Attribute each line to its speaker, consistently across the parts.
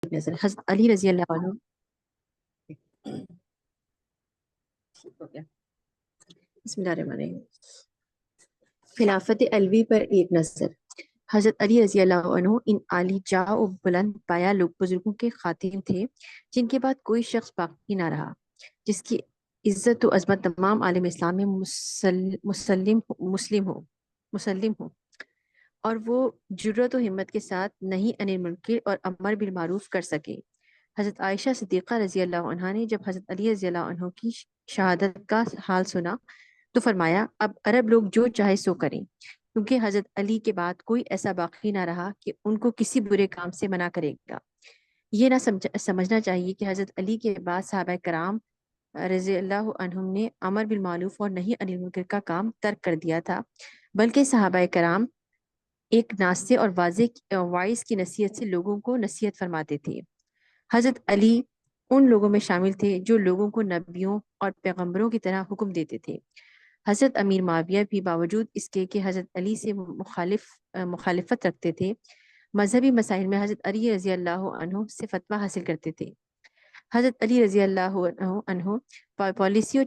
Speaker 1: نظر حضرت علی رضی اللہ عنہ بسم اللہ الرحمن الرحیم، خلافت علوی پر ایک نظر۔ حضرت علی رضی اللہ عنہ ان عالی جاہ و بلند پایا لوگ بزرگوں کے خاتم تھے جن کے بعد کوئی شخص باقی نہ رہا جس کی عزت و عظمت تمام عالم اسلام میں مسلم ہو اور وہ جرت و ہمت کے ساتھ نہیں عن المنکر اور امر بالمعروف کر سکے۔ حضرت عائشہ صدیقہ رضی اللہ عنہا نے جب حضرت علی رضی اللہ عنہ کی شہادت کا حال سنا تو فرمایا، اب عرب لوگ جو چاہے سو کریں، کیونکہ حضرت علی کے بعد کوئی ایسا باقی نہ رہا کہ ان کو کسی برے کام سے منع کرے گا۔ یہ نہ سمجھنا چاہیے کہ حضرت علی کے بعد صحابہ کرام رضی اللہ عنہم نے امر بالمعروف اور نہی عن المنکر کا کام ترک کر دیا تھا، بلکہ صحابہ کرام ایک ناصح اور واضح وائس کی نصیحت سے لوگوں کو نصیحت فرماتے تھے۔ حضرت علی ان لوگوں میں شامل تھے جو لوگوں کو نبیوں اور پیغمبروں کی طرح حکم دیتے تھے۔ حضرت امیر معاویہ بھی باوجود اس کے کہ حضرت علی سے مخالفت رکھتے تھے، مذہبی مسائل میں حضرت علی رضی اللہ عنہ سے فتویٰ حاصل کرتے تھے۔ حضرت علی رضی اللہ عنہ پالیسی و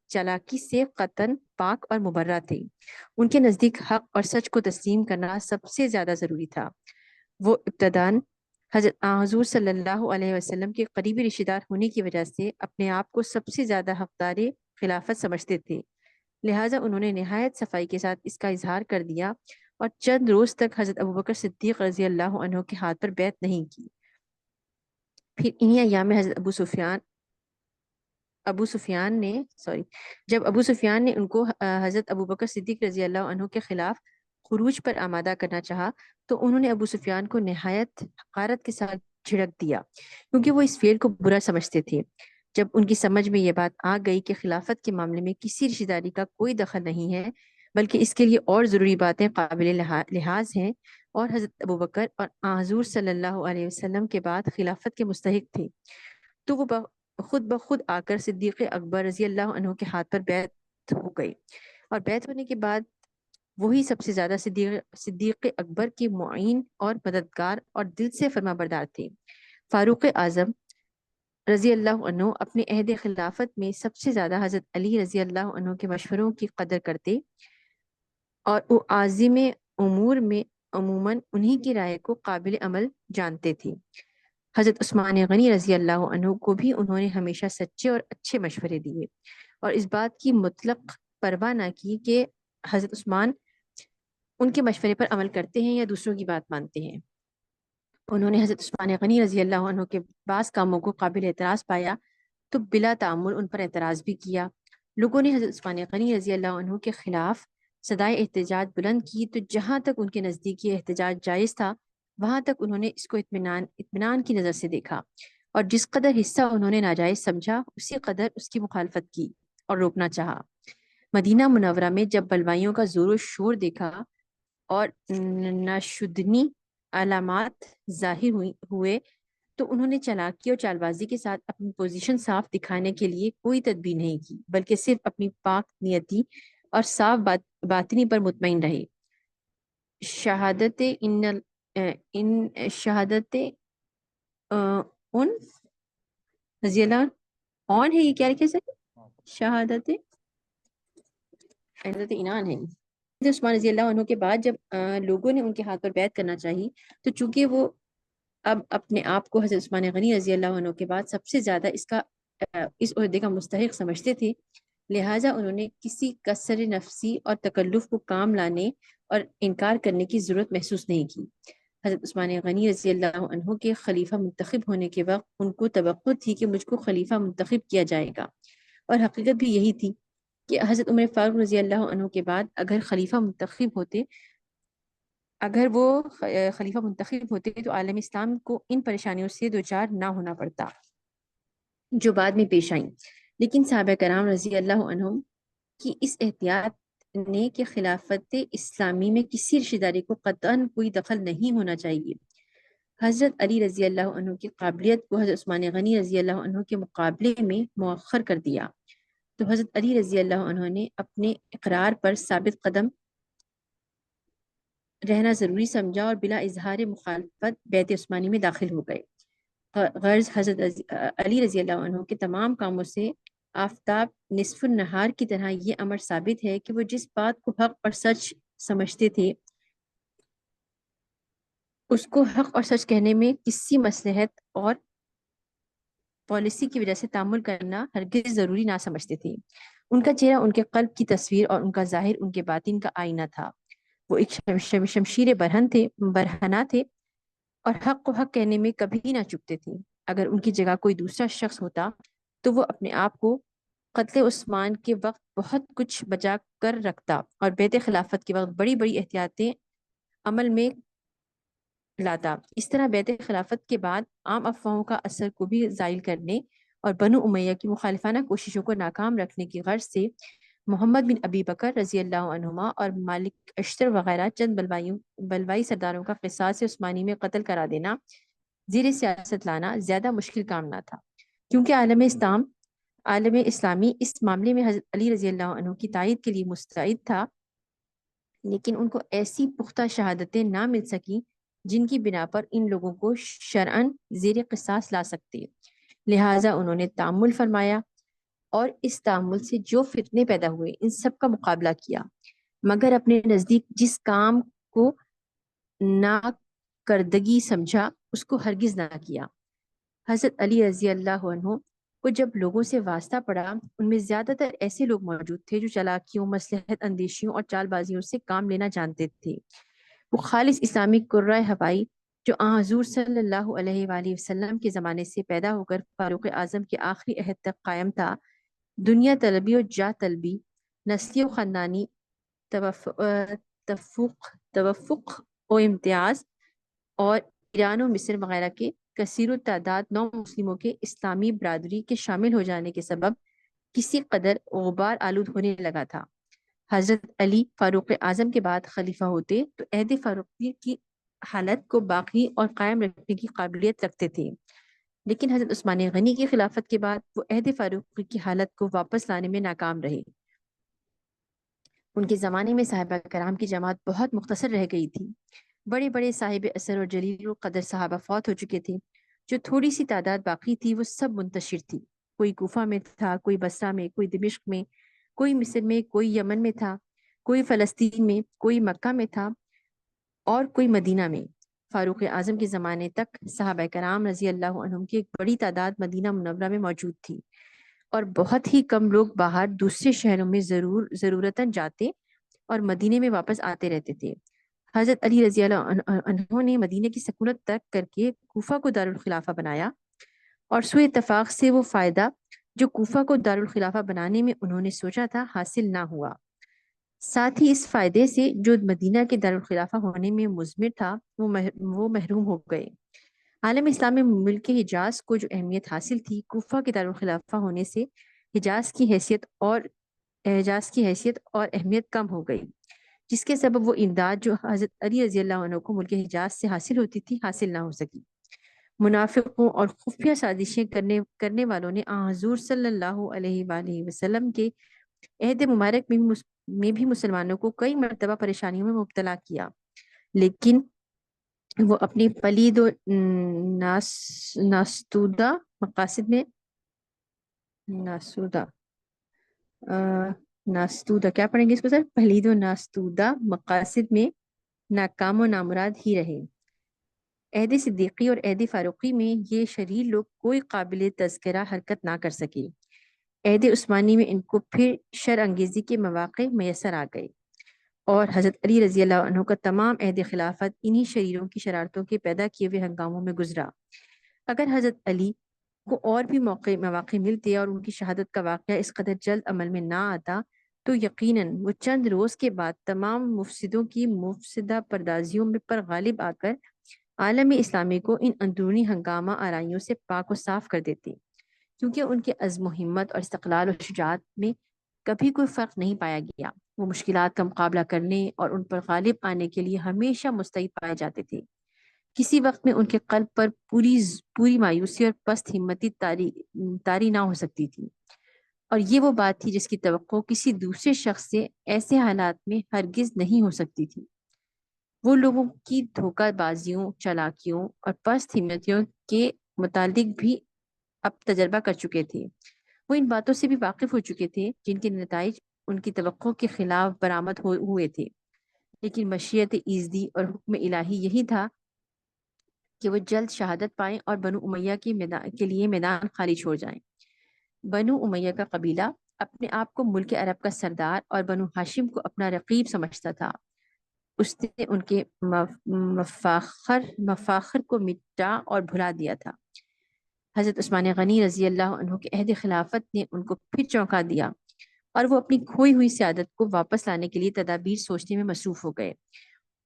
Speaker 1: چالاکی سے قطعاً پاک اور مبرہ تھے۔ ان کے نزدیک حق اور سچ کو تسلیم کرنا سب سے زیادہ ضروری تھا۔ وہ ابتداً حضرت حضور صلی اللہ علیہ وسلم کے قریبی رشتہ دار ہونے کی وجہ سے اپنے آپ کو سب سے زیادہ حقدار خلافت سمجھتے تھے، لہٰذا انہوں نے نہایت صفائی کے ساتھ اس کا اظہار کر دیا اور چند روز تک حضرت ابوبکر صدیق رضی اللہ عنہ کے ہاتھ پر بیعت نہیں کی۔ پھر انہی ایام میں حضرت جب ابو سفیان نے ان کو حضرت ابوبکر صدیق رضی اللہ عنہ کے خلاف خروج پر آمادہ کرنا چاہا تو انہوں نے ابو سفیان کو نہایت حقارت کے ساتھ جھڑک دیا، کیونکہ وہ اس فعل کو برا سمجھتے تھے۔ جب ان کی سمجھ میں یہ بات آ گئی کہ خلافت کے معاملے میں کسی رشتہ داری کا کوئی دخل نہیں ہے بلکہ اس کے لیے اور ضروری باتیں قابل لحاظ ہیں اور حضرت ابوبکر اور حضور صلی اللہ علیہ وسلم کے بعد خلافت کے مستحق تھے، تو وہ خود بخود آ کر صدیق اکبر رضی اللہ عنہ کے ہاتھ پر بیعت ہو گئی، اور بیعت ہونے کے بعد وہی سب سے زیادہ صدیق اکبر کے معین اور مددگار اور دل سے فرما بردار تھے۔ فاروق اعظم رضی اللہ عنہ اپنے عہد خلافت میں سب سے زیادہ حضرت علی رضی اللہ عنہ کے مشوروں کی قدر کرتے اور وہ عازم امور میں عموماً انہی کی رائے کو قابل عمل جانتے تھے۔ حضرت عثمان غنی رضی اللہ عنہ کو بھی انہوں نے ہمیشہ سچے اور اچھے مشورے دیے اور اس بات کی مطلق پرواہ نہ کی کہ حضرت عثمان ان کے مشورے پر عمل کرتے ہیں یا دوسروں کی بات مانتے ہیں۔ انہوں نے حضرت عثمان غنی رضی اللہ عنہ کے بعض کاموں کو قابل اعتراض پایا تو بلا تعمل ان پر اعتراض بھی کیا۔ لوگوں نے حضرت عثمان غنی رضی اللہ عنہ کے خلاف صدائے احتجاج بلند کی تو جہاں تک ان کے نزدیک یہ احتجاج جائز تھا وہاں تک انہوں نے اس کو اطمینان کی نظر سے دیکھا، اور جس قدر حصہ انہوں نے ناجائز سمجھا اسی قدر اس کی مخالفت کی اور روکنا چاہا۔ مدینہ منورہ میں جب بلوائیوں کا زور و شور دیکھا اور ناشدنی علامات ظاہر ہوئے تو انہوں نے چالاکی اور چال بازی کے ساتھ اپنی پوزیشن صاف دکھانے کے لیے کوئی تدبیر نہیں کی بلکہ صرف اپنی پاک نیتی اور صاف باطنی پر مطمئن رہے۔ شہادت ان رضی اللہ اون ہے، یہ کیا لکھے سر؟ شہادت حضرت انان ہے۔ حضرت عثمان رضی اللہ عنہ کے بعد جب لوگوں نے ان کے ہاتھ پر بیعت کرنا چاہی تو چونکہ وہ اب اپنے آپ کو حضرت عثمان غنی رضی اللہ عنہ کے بعد سب سے زیادہ اس عہدے کا مستحق سمجھتے تھے، لہٰذا انہوں نے کسی کسر نفسی اور تکلف کو کام لانے اور انکار کرنے کی ضرورت محسوس نہیں کی۔ حضرت عثمان غنی رضی اللہ عنہ کے خلیفہ منتخب ہونے کے وقت ان کو توقع تھی کہ مجھ کو خلیفہ منتخب کیا جائے گا، اور حقیقت بھی یہی تھی کہ حضرت عمر فاروق رضی اللہ عنہ کے بعد اگر وہ خلیفہ منتخب ہوتے تو عالم اسلام کو ان پریشانیوں سے دوچار نہ ہونا پڑتا جو بعد میں پیش آئیں، لیکن صحابہ کرام رضی اللہ عنہم کی اس احتیاط نے کہ خلافت اسلامی میں کسی رشتہ داری کو قطعاً کوئی دخل نہیں ہونا چاہیے، حضرت علی رضی اللہ عنہ کی قابلیت کو حضرت عثمان غنی رضی اللہ عنہ کے مقابلے میں مؤخر کر دیا، تو حضرت علی رضی اللہ عنہ نے اپنے اقرار پر ثابت قدم رہنا ضروری سمجھا اور بلا اظہار مخالفت بیعت عثمانی میں داخل ہو گئے۔ غرض حضرت علی رضی اللہ عنہ کے تمام کاموں سے آفتاب نصف النہار کی طرح یہ امر ثابت ہے کہ وہ جس بات کو حق اور سچ سمجھتے تھے اس کو حق اور سچ کہنے میں کسی مصلحت اور پالیسی کی وجہ سے تعامل کرنا ہرگز ضروری نہ سمجھتے تھے۔ ان کا چہرہ ان کے قلب کی تصویر اور ان کا ظاہر ان کے باطن کا آئینہ تھا۔ وہ ایک شمشیر برہنہ تھے اور حق کو حق کہنے میں کبھی نہ چکتے تھے۔ اگر ان کی جگہ کوئی دوسرا شخص ہوتا تو وہ اپنے آپ کو قتل عثمان کے وقت بہت کچھ بچا کر رکھتا اور بیعت خلافت کے وقت بڑی بڑی احتیاطیں عمل میں لاتا۔ اس طرح بیعت خلافت کے بعد عام افواہوں کا اثر کو بھی زائل کرنے اور بنو امیہ کی مخالفانہ کوششوں کو ناکام رکھنے کی غرض سے محمد بن ابی بکر رضی اللہ عنہما اور مالک اشتر وغیرہ چند بلوائی سرداروں کا قصاص عثمانی میں قتل کرا دینا زیر سیاست لانا زیادہ مشکل کام نہ تھا، کیونکہ عالم اسلامی اس معاملے میں حضرت علی رضی اللہ عنہ کی تائید کے لیے مستعد تھا، لیکن ان کو ایسی پختہ شہادتیں نہ مل سکیں جن کی بنا پر ان لوگوں کو شرعاً زیر قصاص لا سکتے، لہٰذا انہوں نے تأمل فرمایا اور اس تأمل سے جو فتنے پیدا ہوئے ان سب کا مقابلہ کیا، مگر اپنے نزدیک جس کام کو ناکردگی سمجھا اس کو ہرگز نہ کیا۔ حضرت علی رضی اللہ عنہ کو جب لوگوں سے واسطہ پڑا، ان میں زیادہ تر ایسے لوگ موجود تھے جو چالاکیوں، مصلحت اندیشیوں اور چال بازیوں سے کام لینا جانتے تھے۔ وہ خالص اسلامی قرۂ ہوائی جو حضور صلی اللہ علیہ وآلہ وسلم کے زمانے سے پیدا ہو کر فاروق اعظم کے آخری عہد تک قائم تھا، دنیا طلبی و جاہ طلبی، نسلی و خاندانی توفق و امتیاز، اور ایران و مصر وغیرہ کے کثیر التعداد نو مسلموں کے اسلامی برادری کے شامل ہو جانے کے سبب کسی قدر غبار آلود ہونے لگا تھا۔ حضرت علی فاروق اعظم کے بعد خلیفہ ہوتے تو عہد فاروقی کی حالت کو باقی اور قائم رکھنے کی قابلیت رکھتے تھے، لیکن حضرت عثمان غنی کی خلافت کے بعد وہ عہد فاروقی کی حالت کو واپس لانے میں ناکام رہے۔ ان کے زمانے میں صحابہ کرام کی جماعت بہت مختصر رہ گئی تھی۔ بڑے بڑے صاحب اثر اور جلیل القدر صحابہ فوت ہو چکے تھے، جو تھوڑی سی تعداد باقی تھی وہ سب منتشر تھی، کوئی کوفہ میں تھا، کوئی بصرہ میں، کوئی دمشق میں، کوئی مصر میں، کوئی یمن میں تھا، کوئی فلسطین میں، کوئی مکہ میں تھا اور کوئی مدینہ میں۔ فاروق اعظم کے زمانے تک صحابہ کرام رضی اللہ عنہم کی ایک بڑی تعداد مدینہ منورہ میں موجود تھی اور بہت ہی کم لوگ باہر دوسرے شہروں میں ضرورتاً جاتے اور مدینے میں واپس آتے رہتے تھے۔ حضرت علی رضی اللہ عنہ نے مدینے کی سکونت ترک کر کے کوفہ کو دارالخلافہ بنایا، اور سوء اتفاق سے وہ فائدہ جو کوفہ کو دارالخلافہ بنانے میں انہوں نے سوچا تھا حاصل نہ ہوا۔ ساتھ ہی اس فائدے سے جو مدینہ کے دارالخلافہ ہونے میں مضمر تھا وہ محروم ہو گئے۔ عالم اسلام میں ملک حجاز کو جو اہمیت حاصل تھی، کوفہ کے دارالخلافہ ہونے سے حجاز کی حیثیت اور اہمیت کم ہو گئی، جس کے سبب وہ امداد جو حضرت علی رضی اللہ عنہ کو ملک حجاز سے حاصل ہوتی تھی حاصل نہ ہو سکی۔ منافقوں اور خفیہ سازشیں کرنے والوں نے حضور صلی اللہ علیہ وآلہ وسلم کے عہد مبارک میں بھی مسلمانوں کو کئی مرتبہ پریشانیوں میں مبتلا کیا، لیکن وہ اپنی پلید و ناستودہ مقاصد میں ناستودہ کیا پڑھیں گے اس کو سر؟ پلید و ناستودہ مقاصد میں ناکام و نامراد ہی رہے۔ عہد صدیقی اور عہد فاروقی میں یہ شریر لوگ کوئی قابل تذکرہ حرکت نہ کر سکے۔ عہد عثمانی میں ان کو پھر شر انگیزی کے مواقع میسر آ گئے، اور حضرت علی رضی اللہ عنہ کا تمام عہد خلافت انہی شریروں کی شرارتوں کے پیدا کیے ہوئے ہنگاموں میں گزرا۔ اگر حضرت علی کو اور بھی مواقع ملتے اور ان کی شہادت کا واقعہ اس قدر جلد عمل میں نہ آتا تو یقیناً وہ چند روز کے بعد تمام مفسدوں کی مفسدہ پردازیوں میں پر غالب آ کر عالم اسلامی کو ان اندرونی ہنگامہ آرائیوں سے پاک و صاف کر دیتے، کیونکہ ان کے عزم و ہمت اور استقلال و شجاعت میں کبھی کوئی فرق نہیں پایا گیا۔ وہ مشکلات کا مقابلہ کرنے اور ان پر غالب آنے کے لیے ہمیشہ مستعد پائے جاتے تھے۔ کسی وقت میں ان کے قلب پر پوری مایوسی اور پست ہمتی طاری نہ ہو سکتی تھی، اور یہ وہ بات تھی جس کی توقع کسی دوسرے شخص سے ایسے حالات میں ہرگز نہیں ہو سکتی تھی۔ وہ لوگوں کی دھوکہ بازیوں، چالاکیوں اور پست ہمتیوں کے متعلق بھی اب تجربہ کر چکے تھے۔ وہ ان باتوں سے بھی واقف ہو چکے تھے جن کے نتائج ان کی توقع کے خلاف برآمد ہوئے تھے، لیکن مشیت ایزدی اور حکم الہی یہی تھا کہ وہ جلد شہادت پائیں اور بنو امیہ کے لیے میدان خالی چھوڑ جائیں۔ بنو امیہ کا قبیلہ اپنے آپ کو ملک عرب کا سردار اور بنو ہاشم کو اپنا رقیب سمجھتا تھا۔ اس نے ان کے مفاخر کو مٹا اور بھلا دیا تھا۔ حضرت عثمان غنی رضی اللہ عنہ کے عہد خلافت نے ان کو پھر چونکا دیا اور وہ اپنی کھوئی ہوئی سیادت کو واپس لانے کے لیے تدابیر سوچنے میں مصروف ہو گئے،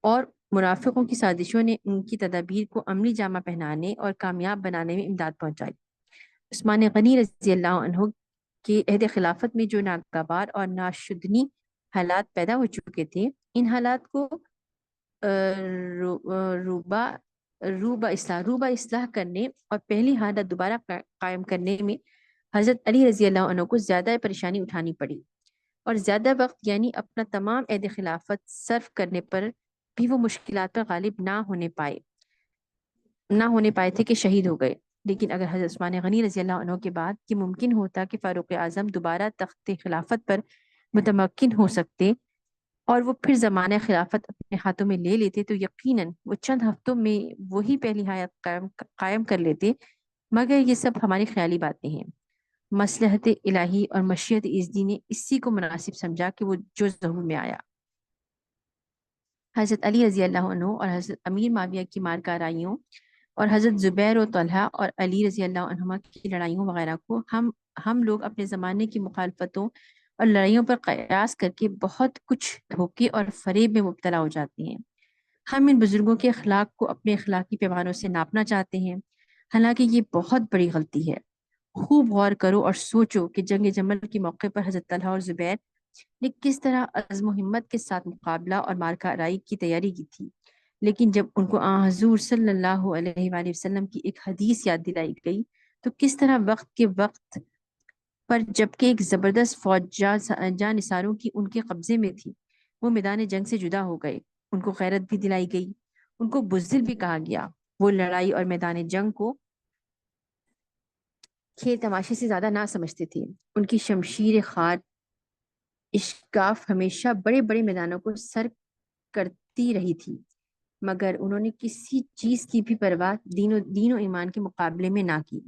Speaker 1: اور منافقوں کی سازشوں نے ان کی تدابیر کو عملی جامہ پہنانے اور کامیاب بنانے میں امداد پہنچائی۔ عثمان غنی رضی اللہ عنہ کے عہد خلافت میں جو ناگوار اور ناشدنی حالات پیدا ہو چکے تھے، ان حالات کو روبہ اصلاح کرنے اور پہلی حالت دوبارہ قائم کرنے میں حضرت علی رضی اللہ عنہ کو زیادہ پریشانی اٹھانی پڑی، اور زیادہ وقت یعنی اپنا تمام عہد خلافت صرف کرنے پر بھی وہ مشکلات پر غالب نہ ہونے پائے تھے کہ شہید ہو گئے۔ لیکن اگر حضرت عثمان غنی رضی اللہ عنہ کے بعد یہ ممکن ہوتا کہ فاروق اعظم دوبارہ تخت خلافت پر متمکن ہو سکتے اور وہ پھر زمانہ خلافت اپنے ہاتھوں میں لے لیتے، تو یقیناً وہ چند ہفتوں میں وہی پہلی حیات قائم کر لیتے، مگر یہ سب ہماری خیالی باتیں ہیں۔ مصلحت الہی اور مشیت ایزدی نے اسی کو مناسب سمجھا کہ وہ جو ظہور میں آیا۔ حضرت علی رضی اللہ عنہ اور حضرت امیر معاویہ کی مارکارائیوں اور حضرت زبیر و طلحہ اور علی رضی اللہ عنہما کی لڑائیوں وغیرہ کو ہم لوگ اپنے زمانے کی مخالفتوں اور لڑائیوں پر قیاس کر کے بہت کچھ دھوکے اور فریب میں مبتلا ہو جاتے ہیں۔ ہم ان بزرگوں کے اخلاق کو اپنے اخلاقی پیمانوں سے ناپنا چاہتے ہیں، حالانکہ یہ بہت بڑی غلطی ہے۔ خوب غور کرو اور سوچو کہ جنگ جمل کے موقع پر حضرت طلحہ اور زبیر نے کس طرح عزم و ہمت کے ساتھ مقابلہ اور مارکہ رائی کی تیاری کی تھی، لیکن جب ان کو حضور صلی اللہ علیہ وآلہ وسلم کی ایک حدیث یاد دلائی گئی تو کس طرح وقت کے وقت پر جبکہ ایک زبردست فوج جاں نثاروں کی ان کے قبضے میں تھی، وہ میدان جنگ سے جدا ہو گئے۔ ان کو غیرت بھی دلائی گئی، ان کو بزدل بھی کہا گیا۔ وہ لڑائی اور میدان جنگ کو کھیل تماشے سے زیادہ نہ سمجھتے تھے۔ ان کی شمشیر خار اشکاف ہمیشہ بڑے بڑے میدانوں کو سر کرتی رہی تھی، مگر انہوں نے کسی چیز کی بھی پرواہ دین و ایمان کے مقابلے میں نہ کی۔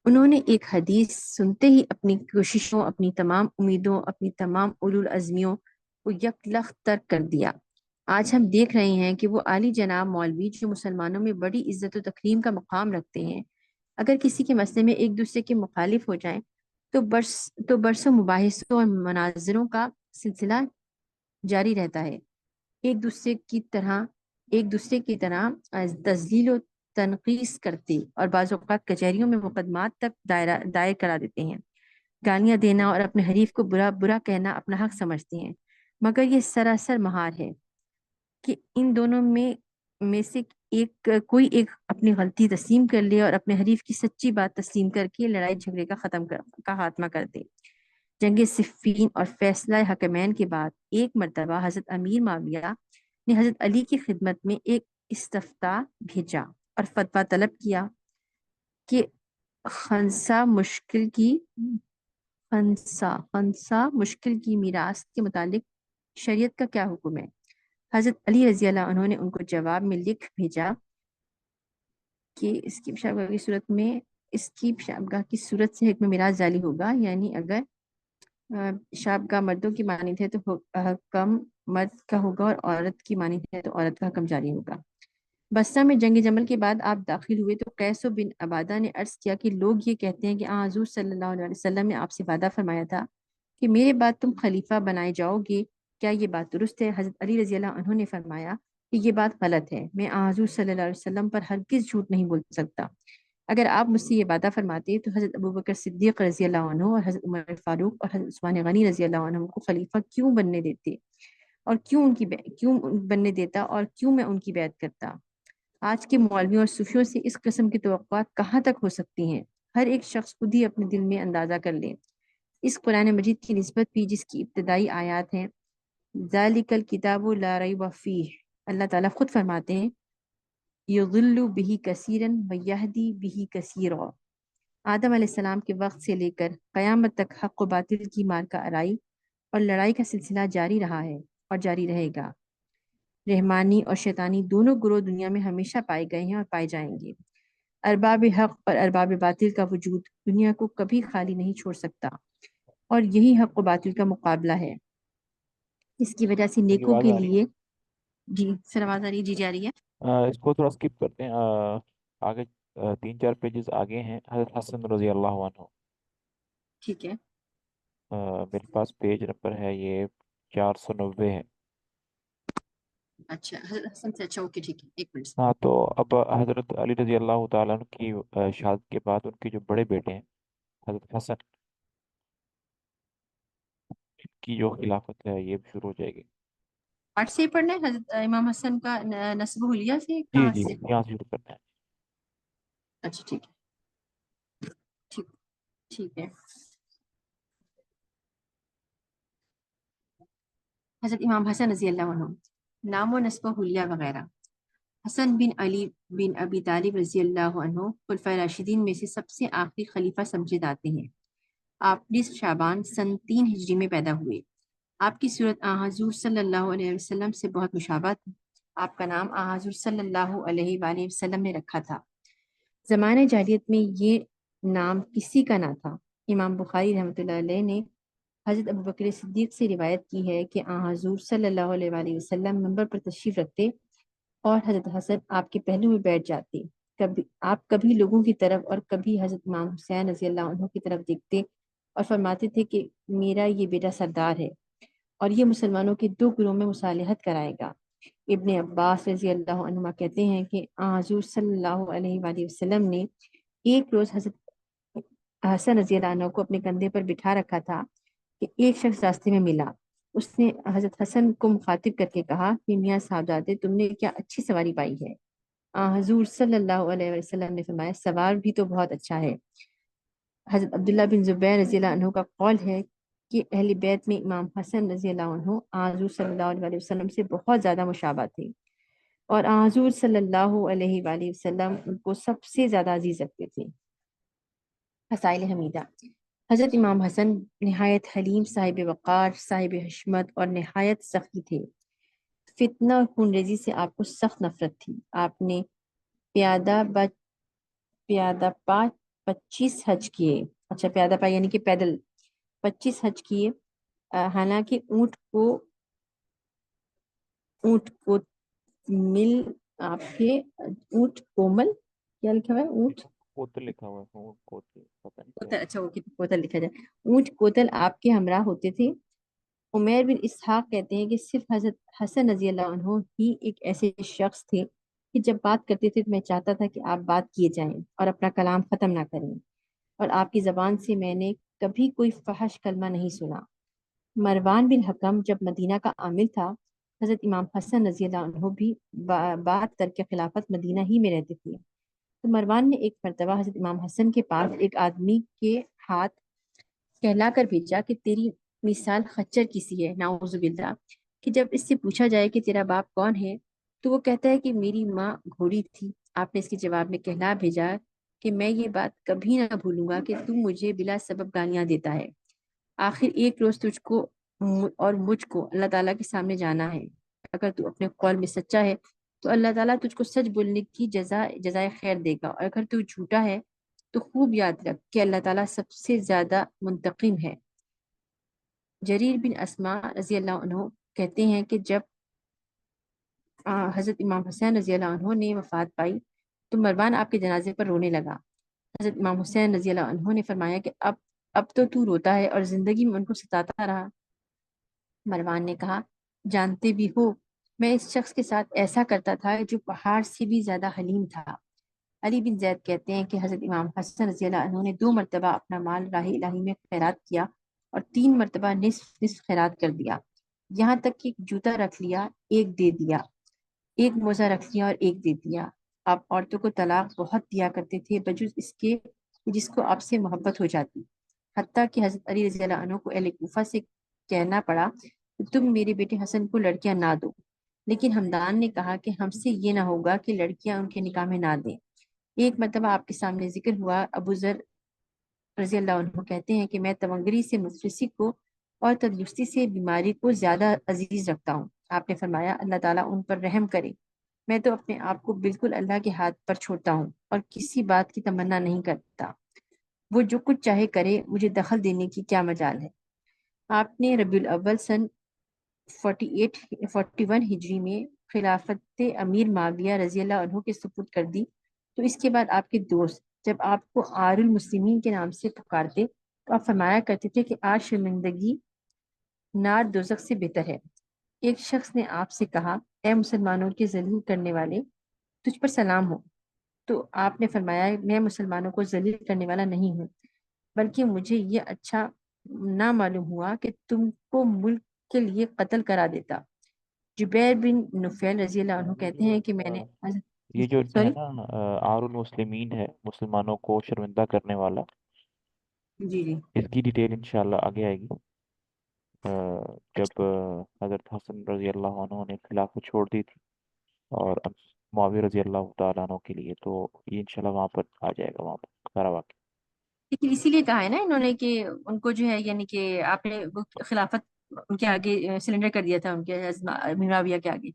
Speaker 1: انہوں نے ایک حدیث سنتے ہی اپنی کوششوں، اپنی تمام امیدوں، اپنی تمام العزمیوں کو یکلخت ترک کر دیا۔ آج ہم دیکھ رہے ہیں کہ وہ عالی جناب مولوی جو مسلمانوں میں بڑی عزت و تکریم کا مقام رکھتے ہیں، اگر کسی کے مسئلے میں ایک دوسرے کے مخالف ہو جائیں تو برسوں مباحثوں اور مناظروں کا سلسلہ جاری رہتا ہے، ایک دوسرے کی طرح تذلیل و تنقیص کرتے اور بعض اوقات کچہریوں میں مقدمات تک دائر کرا دیتے ہیں۔ گالیاں دینا اور اپنے حریف کو برا کہنا اپنا حق سمجھتے ہیں، مگر یہ سراسر مہار ہے کہ ان دونوں میں سے کوئی ایک اپنی غلطی تسلیم کر لے اور اپنے حریف کی سچی بات تسلیم کر کے لڑائی جھگڑے کا خاتمہ کر دے۔ جنگ صفین اور فیصلہ حکمین کے بعد ایک مرتبہ حضرت امیر معاویہ نے حضرت علی کی خدمت میں ایک استفتاء بھیجا اور فتویٰ طلب کیا کہ خنسا مشکل کی میراث کے متعلق شریعت کا کیا حکم ہے۔ حضرت علی رضی اللہ عنہ نے ان کو جواب میں لکھ بھیجا کہ اس کی پیشابگاہ کی صورت سے حکم میراث جاری ہوگا، یعنی اگر پیشابگاہ مردوں کی مانند ہے تو حکم مرد کا ہوگا، اور عورت کی مانند ہے تو عورت کا حکم جاری ہوگا۔ بصرہ میں جنگ جمل کے بعد آپ داخل ہوئے تو قیس بن عبادہ نے عرض کیا کہ لوگ یہ کہتے ہیں کہ حضور صلی اللہ علیہ وسلم نے آپ سے وعدہ فرمایا تھا کہ میرے بعد تم خلیفہ بنائے جاؤ گے، کیا یہ بات درست ہے؟ حضرت علی رضی اللہ عنہ نے فرمایا کہ یہ بات غلط ہے، میں حضور صلی اللہ علیہ وسلم پر ہرگز جھوٹ نہیں بول سکتا۔ اگر آپ مجھ سے یہ وعدہ فرماتے تو حضرت ابوبکر صدیق رضی اللہ عنہ اور حضرت عمر فاروق اور حضرت عثمان غنی رضی اللہ عنہ کو خلیفہ کیوں بننے دیتے اور کیوں بننے دیتا اور کیوں میں ان کی بیعت کرتا؟ آج کے مولویوں اور صوفیوں سے اس قسم کی توقعات کہاں تک ہو سکتی ہیں؟ ہر ایک شخص خود ہی اپنے دل میں اندازہ کر لے۔ اس قرآن مجید کی نسبت بھی جس کی ابتدائی آیات ہیں ذالک الکتاب لا ریب فیہ، اللہ تعالیٰ خود فرماتے ہیں یضل به کثیرا ویہدی به کثیرا۔ آدم علیہ السلام کے وقت سے لے کر قیامت تک حق و باطل کی مارکہ آرائی اور لڑائی کا سلسلہ جاری رہا ہے اور جاری رہے گا۔ رحمانی اور شیطانی دونوں گروہ دنیا میں ہمیشہ پائے گئے ہیں اور پائے جائیں گے۔ ارباب حق اور ارباب باطل کا وجود دنیا کو کبھی خالی نہیں چھوڑ سکتا، اور یہی حق و باطل کا مقابلہ ہے۔ اس کی وجہ سے
Speaker 2: میری
Speaker 1: نیکوں
Speaker 2: آواز
Speaker 1: کے
Speaker 2: آ رہی
Speaker 1: لیے جی سر آواز آ رہی ہے؟ جی جاری ہے۔
Speaker 2: ہے؟ اس کو تھوڑا اسکپ کرتے ہیں، آگے 3-4 پیجز آگے ہیں حضرت حسن رضی اللہ عنہ۔
Speaker 1: ٹھیک ہے،
Speaker 2: میرے پاس پیج نمبر ہے یہ 490 ہے۔
Speaker 1: اچھا حضرت حسن سے، اچھا اوکے ٹھیک ہے، ایک منٹ۔
Speaker 2: ہاں تو اب حضرت علی رضی اللہ تعالیٰ عنہ کی شہادت کے بعد ان کے جو بڑے بیٹے ہیں حضرت حسن کی جو خلافت ہے یہ بھی شروع ہو جائے گی۔
Speaker 1: آرٹ سے ہی پڑھنا ہے حضرت امام حسن کا نسب حلیہ سے،
Speaker 2: جی
Speaker 1: کہاں
Speaker 2: جی
Speaker 1: سے؟
Speaker 2: یہاں سے شروع کرنا ہے۔
Speaker 1: اچھا ٹھیک ہے، ٹھیک ٹھیک ہے۔ حضرت امام حسن رضی اللہ عنہ، نام و نسب و حلیہ وغیرہ۔ حسن بن علی بن ابی طالب رضی اللہ عنہ خلفۂ راشدین میں سے سب سے آخری خلیفہ سمجھے جاتے ہیں۔ آپ 20 شعبان سن 3 ہجری میں پیدا ہوئے۔ آپ کی صورت حضور صلی اللہ علیہ وسلم سے بہت مشابہ تھی۔ آپ کا نام حضور صلی اللہ علیہ وآلہ وسلم نے رکھا تھا۔ زمانہ جاہلیت میں یہ نام کسی کا نہ تھا۔ امام بخاری رحمۃ اللہ علیہ نے حضرت ابوبکر صدیق سے روایت کی ہے کہ حضور صلی اللہ علیہ وآلہ وسلم منبر پر تشریف رکھتے اور حضرت حسن آپ کے پہلو میں بیٹھ جاتے۔ آپ کبھی لوگوں کی طرف اور کبھی حضرت امام حسین رضی اللہ عنہ کی طرف دیکھتے اور فرماتے تھے کہ میرا یہ بیٹا سردار ہے اور یہ مسلمانوں کے 2 گروہ میں مصالحت کرائے گا۔ ابن عباس رضی اللہ عنہما کہتے ہیں کہ حضور صلی اللہ علیہ وآلہ وسلم نے ایک روز حضرت حسن رضی اللہ عنہ کو اپنے کندھے پر بٹھا رکھا تھا کہ ایک شخص راستے میں ملا۔ اس نے حضرت حسن کو مخاطب کر کے کہا کہ میاں صاحبزادے، تم نے کیا اچھی سواری پائی ہے؟ حضور صلی اللہ علیہ وسلم نے فرمایا، سوار بھی تو بہت اچھا ہے۔ حضرت عبداللہ بن زبیر رضی اللہ عنہ کا قول ہے کہ اہل بیت میں امام حسن رضی اللہ عنہ حضور صلی اللہ علیہ وسلم سے بہت زیادہ مشابہ تھے، اور حضور صلی اللہ علیہ وآلہ وسلم ان کو سب سے زیادہ عزیز رکھتے تھے۔ فضائل حمیدہ۔ حضرت امام حسن نہایت حلیم، صاحب وقار، صاحب حشمت اور نہایت سخی تھے۔ فتنہ اور خون ریزی سے آپ کو سخت نفرت تھی۔ آپ نے پیادہ پا 25 حج کیے۔ اچھا پیادہ پا یعنی کہ پیدل 25 حج کیے، حالانکہ اونٹ کو مل آپ کے اونٹ کومل، کیا لکھا ہوا ہے؟ اونٹ
Speaker 2: کوتل لکھا ہوا ہے، کوتل پتہ نہیں کیا
Speaker 1: کوتل، اچھا وہ کوتل لکھا جائے، اونٹ کوتل آپ کے ہمراہ ہوتے تھے۔ عمیر بن اسحاق کہتے ہیں کہ صرف حضرت حسن رضی اللہ عنہ ہی ایک ایسے شخص تھے کہ جب بات کرتے تھے تو میں چاہتا تھا کہ آپ بات کیے جائیں اور اپنا کلام ختم نہ کریں، اور آپ کی زبان سے میں نے کبھی کوئی فحش کلمہ نہیں سنا۔ مروان بن حکم جب مدینہ کا عامل تھا، حضرت امام حسن رضی اللہ عنہ بھی بعد ترک خلافت مدینہ ہی میں رہتے تھے۔ تو مروان نے ایک مرتبہ حضرت امام حسن کے پاس ایک آدمی کے ہاتھ کہلا کر بھیجا کہ تیری مثال خچر کی سی ہے، نعوذ باللہ، کہ جب اس سے پوچھا جائے کہ تیرا باپ کون ہے تو وہ کہتا ہے کہ میری ماں گھوڑی تھی۔ آپ نے اس کے جواب میں کہلا بھیجا کہ میں یہ بات کبھی نہ بھولوں گا کہ تم مجھے بلا سبب گالیاں دیتا ہے۔ آخر ایک روز تجھ کو اور مجھ کو اللہ تعالیٰ کے سامنے جانا ہے۔ اگر تو اپنے قول میں سچا ہے تو اللہ تعالیٰ تجھ کو سچ بولنے کی جزائے خیر دے گا، اور اگر تو جھوٹا ہے تو خوب یاد رکھ کہ اللہ تعالیٰ سب سے زیادہ منتقم ہے۔ جریر بن اسما رضی اللہ عنہ کہتے ہیں کہ جب حضرت امام حسین رضی اللہ عنہ نے وفات پائی تو مروان آپ کے جنازے پر رونے لگا۔ حضرت امام حسین رضی اللہ عنہ نے فرمایا کہ اب تو روتا ہے اور زندگی میں ان کو ستاتا رہا۔ مروان نے کہا، جانتے بھی ہو میں اس شخص کے ساتھ ایسا کرتا تھا جو پہاڑ سے بھی زیادہ حلیم تھا۔ علی بن زید کہتے ہیں کہ حضرت امام حسن رضی اللہ عنہ نے 2 مرتبہ اپنا مال راہ الہی میں خیرات کیا اور 3 مرتبہ نصف نصف خیرات کر دیا، یہاں تک کہ ایک جوتا رکھ لیا، ایک دے دیا، ایک موزہ رکھ لیا اور ایک دے دیا۔ آپ عورتوں کو طلاق بہت دیا کرتے تھے بجز اس کے جس کو آپ سے محبت ہو جاتی، حتیٰ کہ حضرت علی رضی اللہ عنہ کو اہل کوفہ سے کہنا پڑا کہ تم میرے بیٹے حسن کو لڑکیاں نہ دو۔ لیکن ہمدان نے کہا کہ ہم سے یہ نہ ہوگا کہ لڑکیاں ان کے نکاح میں نہ دیں۔ ایک مرتبہ آپ کے سامنے ذکر ہوا، ابو ذر رضی اللہ عنہ کہتے ہیں کہ میں تونگری سے مفلسی کو اور تندرستی سے بیماری کو زیادہ عزیز رکھتا ہوں۔ آپ نے فرمایا اللہ تعالیٰ ان پر رحم کرے، میں تو اپنے آپ کو بالکل اللہ کے ہاتھ پر چھوڑتا ہوں اور کسی بات کی تمنا نہیں کرتا، وہ جو کچھ چاہے کرے، مجھے دخل دینے کی کیا مجال ہے۔ آپ نے ربیع الاول سن 41 ہجری میں خلافت امیر معاویہ رضی اللہ عنہ کے سپرد کر دی، تو اس کے بعد آپ کے دوست جب آپ کو آر المسلمین کے نام سے پکارتے تو آپ فرمایا کرتے تھے کہ آج شرمندگی نار دوزخ سے بہتر ہے۔ ایک شخص نے آپ سے کہا، اے مسلمانوں کے ذلیل کرنے والے، تجھ پر سلام ہو، تو آپ نے فرمایا میں مسلمانوں کو ذلیل کرنے والا نہیں ہوں، بلکہ مجھے یہ اچھا نہ معلوم ہوا کہ تم کو ملک کے لیے قتل کرا دیتا۔ جبیر بن نفیل رضی اللہ عنہ
Speaker 2: یہ
Speaker 1: کہتے
Speaker 2: جو
Speaker 1: ہیں کہ میں نے
Speaker 2: یہ جو ہے
Speaker 1: سوری
Speaker 2: نا آر المسلمین ہے، مسلمانوں کو شرمندہ کرنے والا،
Speaker 1: جی جی
Speaker 2: اس کی ڈیٹیل انشاءاللہ آگے آئے گی۔ جب حضرت حسن رضی اللہ عنہ نے خلافت چھوڑ دی تھی اور معاویہ رضی اللہ تعالیٰ عنہ کے لیے، تو یہ انشاءاللہ وہاں پر آ جائے گا، وہاں پر سارا واقعہ۔
Speaker 1: لیکن اسی لیے کہا ہے نا انہوں نے کہ ان کو جو ہے یعنی کہ آپ نے وہ خلافت ان کے آگے سلنڈر کر دیا تھا، ان کے معاویہ کے آگے۔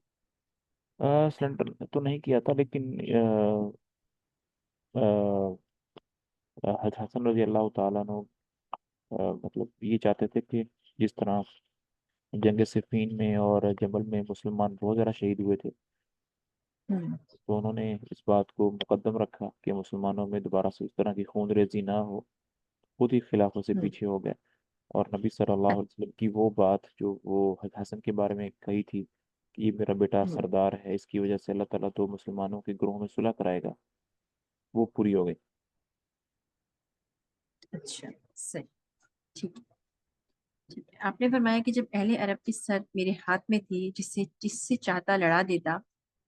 Speaker 2: سلنڈر تو نہیں کیا تھا، لیکن حضرت حسن رضی اللہ تعالیٰ عنہ مطلب یہ چاہتے تھے کہ جس طرح جنگ صفین میں اور جبل میں مسلمان بہت زیادہ شہید ہوئے تھے،
Speaker 1: ہوں
Speaker 2: تو انہوں نے اس بات کو مقدم رکھا کہ مسلمانوں میں دوبارہ سے اس طرح کی خون ریزی نہ ہو، خود ہی خلافت سے
Speaker 1: ہوں
Speaker 2: پیچھے ہو گئے۔ اور نبی صلی اللہ علیہ وسلم کی وہ بات جو وہ حضرت حسن کے بارے میں کہی تھی کہ یہ میرا بیٹا
Speaker 1: ہوں
Speaker 2: سردار ہے، اس کی وجہ سے اللہ تعالیٰ تو مسلمانوں کے گروہ میں صلح کرائے گا، وہ پوری ہو گئی۔
Speaker 1: اچھا صحیح، ٹھیک ہے ٹھیک ہے۔ آپ نے فرمایا کہ جب اہل عرب کی سر میرے ہاتھ میں تھی، جس سے چاہتا لڑا دیتا،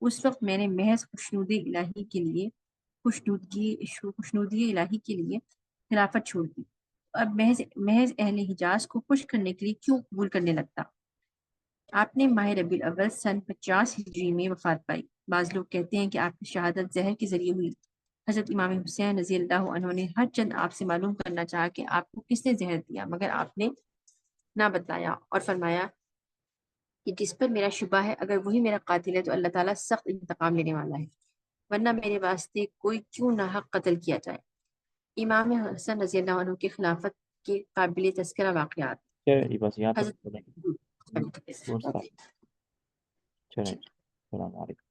Speaker 1: اس وقت میں نے محض خوشنودی الہی کے لیے خلافت چھوڑ دی، اب محض اہل حجاز کو خوش کرنے کے لیے کیوں قبول کرنے لگتا۔ آپ نے ماہ ربیع الاول سن 50 ہجری میں وفات پائی۔ بعض لوگ کہتے ہیں کہ آپ کی شہادت زہر کے ذریعے ہوئی۔ حضرت امام حسین رضی اللہ عنہ نے ہر چند آپ سے معلوم کرنا چاہا کہ آپ کو کس نے زہر دیا، مگر آپ نے نہ بتلایا اور فرمایا کہ جس پر میرا شبہ ہے اگر وہی میرا قاتل ہے تو اللہ تعالیٰ سخت انتقام لینے والا ہے، ورنہ میرے واسطے کوئی کیوں ناحق قتل کیا جائے۔ امام حسن رضی اللہ عنہ کی خلافت کے قابل تذکرہ واقعات۔
Speaker 2: چلیں جی، بس یہاں تک
Speaker 1: حضرت
Speaker 2: سنیں گے۔ چلیں، السلام علیکم۔